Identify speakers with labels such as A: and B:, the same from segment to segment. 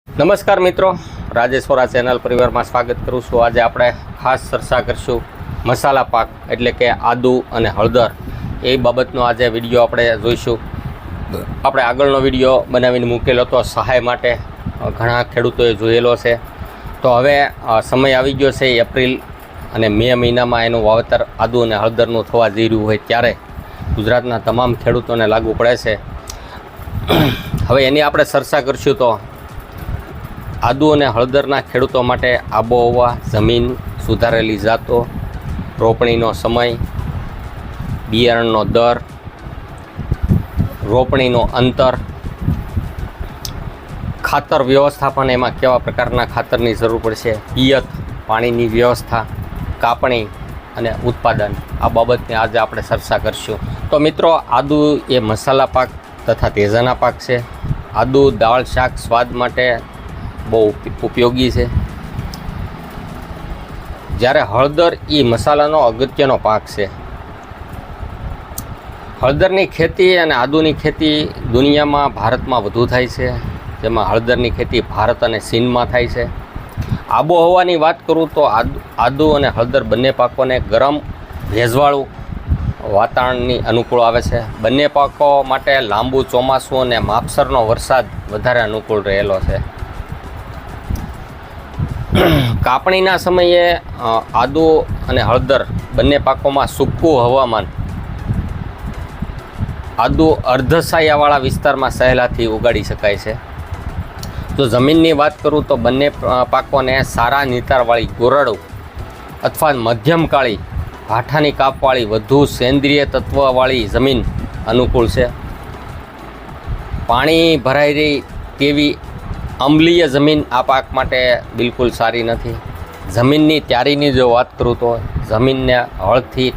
A: નમસ્કાર મિત્રો, રાજેશ્વરા ચેનલ પરિવારમાં સ્વાગત કરું છું। આજે આપણે ખાસ ચર્ચા કરીશું મસાલા પાક એટલે કે આદુ અને હળદર એ બાબતનો આજે વિડીયો આપણે જોઈશું। આપણે આગળનો વિડીયો બનાવીને મૂકેલો હતો સહાય માટે, ઘણા ખેડૂતોએ જોયેલો છે। તો હવે સમય આવી ગયો છે એપ્રિલ અને મે મહિનામાં એનું વાવેતર આદુ અને હળદરનું થવા જઈ રહ્યું હોય ત્યારે ગુજરાતના તમામ ખેડૂતોને લાગુ પડે છે। હવે એની આપણે ચર્ચા કરીશું। તો આદુ અને હળદરના ખેડૂતો માટે આબોહવા, જમીન, સુધારેલી જાતો, રોપણીનો સમય, બિયારણનો દર, રોપણીનો અંતર, ખાતર વ્યવસ્થાપન, એમાં કેવા પ્રકારના ખાતરની જરૂર પડશે, પિયત, પાણીની વ્યવસ્થા, કાપણી અને ઉત્પાદન, આ બાબતની આજે આપણે ચર્ચા કરીશું। તો મિત્રો, આદુ એ મસાલા પાક તથા તેજાના પાક છે। આદુ દાળ, શાક, સ્વાદ માટે બહુ ઉપયોગી છે, જ્યારે હળદર એ મસાલાનો અગત્યનો પાક છે। હળદરની ખેતી અને આદુની ખેતી દુનિયામાં ભારતમાં વધુ થાય છે, જેમાં હળદરની ખેતી ભારત અને ચીનમાં થાય છે। આબોહવાની વાત કરું તો આદુ અને હળદર બંને પાકોને ગરમ, ભેજવાળું વાતાવરણની અનુકૂળ આવે છે। બંને પાકો માટે લાંબુ ચોમાસું અને માપસરનો વરસાદ વધારે અનુકૂળ રહેલો છે। કાપણીના સમયે આદુ અને હળદર બંને પાકોમાં સૂકું હવામાન, આદુ અર્ધછાયાવાળા વિસ્તારમાં સહેલાથી ઉગાડી શકાય છે। જો જમીનની વાત કરું તો બંને પાકોને સારા નિતારવાળી ગોરડુ અથવા મધ્યમ કાળી ભાઠાની કાપવાળી વધુ સેન્દ્રિય તત્વવાળી જમીન અનુકૂળ છે। પાણી ભરાઈ રહી તેવી અમ્લીય જમીન આ પાક માટે બિલકુલ સારી નથી। જમીનની તૈયારીની જો વાત કરું તો જમીનને હળથી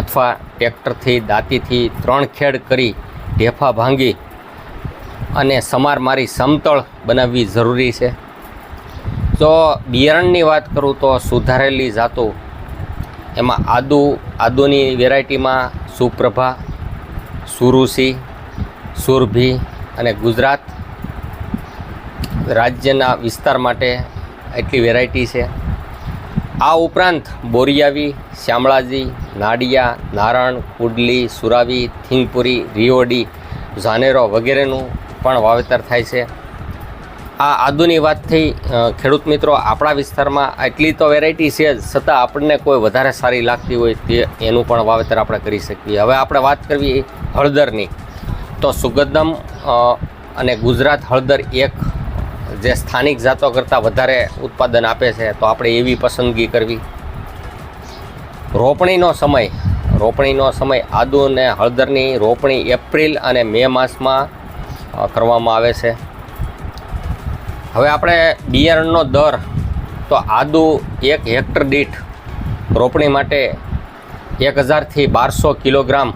A: અથવા ટ્રેક્ટરથી, દાંતીથી 3 ખેડ કરી ઢેફા ભાંગી અને સમાર મારી સમતળ બનાવવી જરૂરી છે। જો બિયારણની વાત કરું તો સુધારેલી જાતો, એમાં આદુની વેરાયટીમાં સુપ્રભા, સુરુચિ, સુરભી અને ગુજરાત રાજ્યના વિસ્તાર માટે એટલી વેરાયટી છે। આ ઉપરાંત બોરિયાવી, શામળાજી, નાડિયા, નારણ, કુડલી, સુરાવી, થીંગપુરી, રિયોડી, ઝાનેરો વગેરેનું પણ વાવેતર થાય છે। આ આદુની વાત થઈ ખેડૂત મિત્રો, આપણા વિસ્તારમાં એટલી તો વેરાયટી છે જ, છતાં આપણને કોઈ વધારે સારી લાગતી હોય તે એનું પણ વાવેતર આપણે કરી શકીએ। હવે આપણે વાત કરવી હળદરની, તો સુગંધમ અને ગુજરાત હળદર એક જે સ્થાનિક જાતો કરતાં વધારે ઉત્પાદન આપે છે, તો આપણે એવી પસંદગી કરવી। રોપણીનો સમય આદુ અને હળદરની રોપણી એપ્રિલ અને મે માસમાં કરવામાં આવે છે। હવે આપણે બિયારણનો દર, તો આદુ 1 હેક્ટર દીઠ રોપણી માટે 1000 થી 1200 કિલોગ્રામ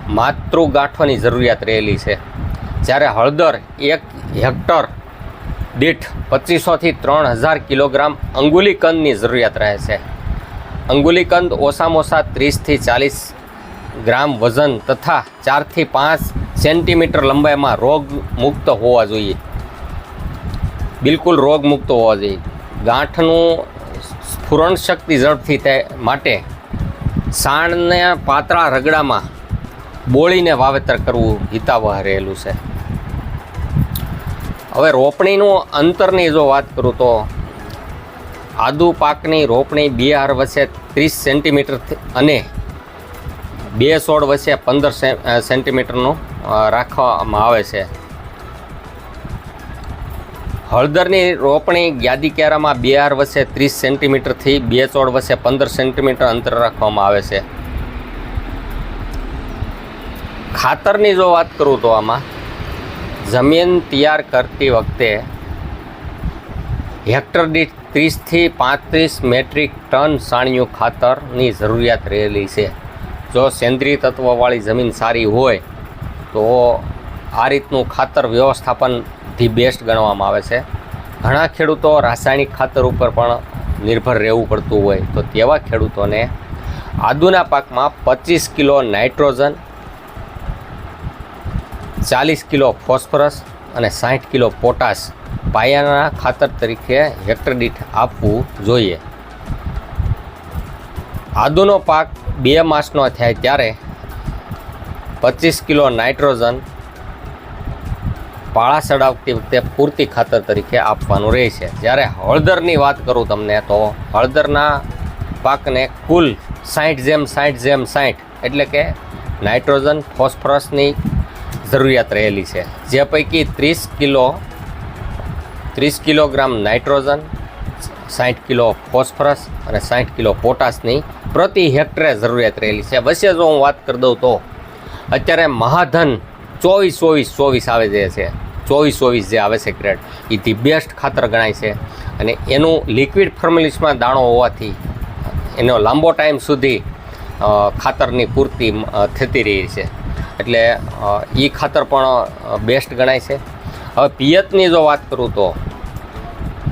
A: માતૃગાંઠોની જરૂરિયાત રહેલી છે, જ્યારે હળદર 1 હેક્ટર દીઠ 2500 થી 3000 કિલોગ્રામ અંગુલીકંદની જરૂરિયાત રહે છે। અંગુલીકંદ ઓછામાં ઓછા 30 થી 40 ગ્રામ વજન તથા 4 થી 5 સેન્ટીમીટર લંબાઈમાં રોગમુક્ત હોવા જોઈએ, બિલકુલ રોગમુક્ત હોવા જોઈએ। ગાંઠનું સ્ફુરણ શક્તિ ઝડપથી થાય માટે સાણને પાતળા રગડામાં બોળીને વાવેતર કરવું હિતાવહ રહેલું છે। હવે રોપણીનું અંતરની જો વાત કરું તો આદુ પાકની રોપણી 2 હાર વચ્ચે 30 સેન્ટીમીટર અને 2 છોડ વચ્ચે 15 સેન્ટીમીટરનું રાખવામાં આવે છે। હળદરની રોપણી યાદી ક્યારામાં 2 હાર વચ્ચે 30 સેન્ટીમીટરથી 2 છોડ વચ્ચે 15 સેન્ટીમીટર અંતર રાખવામાં આવે છે। ખાતરની જો વાત કરું તો આમાં જમીન તૈયાર કરતી વખતે હેક્ટર દીઠ 30 થી 35 મેટ્રિક ટન છાણિયું ખાતરની જરૂરિયાત રહેલી છે। જો સેન્દ્રિય તત્વવાળી જમીન સારી હોય તો આ રીતનું ખાતર વ્યવસ્થાપન ધી બેસ્ટ ગણવામાં આવે છે। ઘણા ખેડૂતો રાસાયણિક ખાતર ઉપર પણ નિર્ભર રહેવું પડતું હોય, તો તેવા ખેડૂતોને આદુના પાકમાં 25 કિલો નાઇટ્રોજન, 40 કિલો ફોસ્ફરસ અને 60 કિલો પોટાશ પાયાના ખાતર તરીકે હેક્ટર દીઠ આપવું જોઈએ. આદુનો પાક 2 માસનો થાય ત્યારે 25 કિલો નાઇટ્રોજન પાળા ચડાવતી વખતે પૂરતી ખાતર તરીકે આપવાનું રહે છે. જ્યારે હળદરની વાત કરું તમને તો હળદરના પાકને કુલ 60/60/60 એટલે કે નાઇટ્રોજન ફોસ્ફરસની જરૂરિયાત રહેલી છે. જે પૈકી 30 કિલોગ્રામ નાઇટ્રોજન, 60 કિલો ફોસ્ફરસ અને 60 કિલો પોટાશની પ્રતિ હેક્ટરે જરૂરિયાત રહેલી છે. વચ્ચે જો હું વાત કરી દઉં તો અત્યારે મહાધન 24-24-24 આવે જે છે, 24-24 જે આવે છે ગ્રેડ, એ ધી બેસ્ટ ખાતર ગણાય છે. અને એનું લિક્વિડ ફોર્મ્યુલેશનમાં દાણો હોવાથી એનો લાંબો ટાઈમ સુધી ખાતરની પૂર્તિ થતી રહી છે. એટલે એ ખાતર પણ બેસ્ટ ગણાય છે. હવે પિયતની જો વાત કરું તો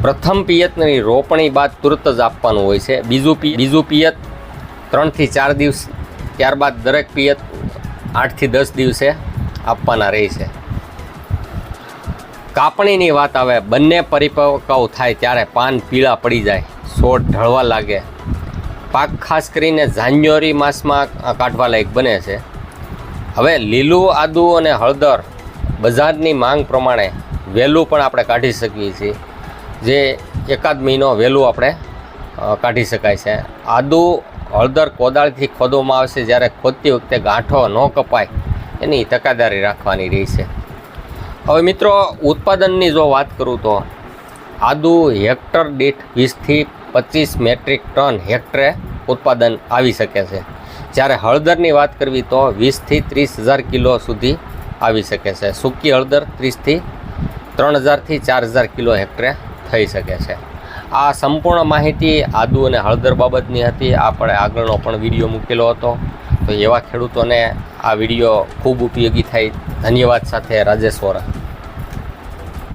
A: પ્રથમ પિયતની રોપણી બાદ તુરત જ આપવાનું હોય છે. બીજું પિયત 3 થી 4 દિવસ, ત્યારબાદ દરેક પિયત 8 થી 10 દિવસે આપવાના રહે છે. કાપણીની વાત આવે, બંને પરિપક્વ થાય ત્યારે પાન પીળા પડી જાય, છોડ ઢળવા લાગે. પાક ખાસ કરીને જાન્યુઆરી માસમાં કાઢવા લાયક બને છે. હવે લીલું આદુ અને હળદર બજારની માંગ પ્રમાણે વહેલું પણ આપણે કાઢી શકીએ છીએ. જે 1 મહિનો વહેલું આપણે કાઢી શકાય છે. આદુ હળદર કોદાળીથી ખોદવામાં આવશે, જ્યારે ખોદતી વખતે ગાંઠો ન કપાય એની તકેદારી રાખવાની રહી છે. હવે મિત્રો ઉત્પાદનની જો વાત કરું તો આદુ હેક્ટર દીઠ 20 થી 25 મેટ્રિક ટન હેક્ટરે ઉત્પાદન આવી શકે છે. જ્યારે હળદરની વાત કરવી તો 20 થી 30,000 કિલો સુધી આવી શકે છે. સૂકી હળદર 30 થી 3,000 થી 4,000 કિલો હેક્ટરે થઈ શકે છે. આ સંપૂર્ણ માહિતી આદુ અને હળદર બાબતની હતી. આપણે આગળનો પણ વિડીયો મૂકેલો હતો, તો એવા ખેડૂતોને આ વિડીયો ખૂબ ઉપયોગી થાય. ધન્યવાદ સાથે રાજેશ વોરા.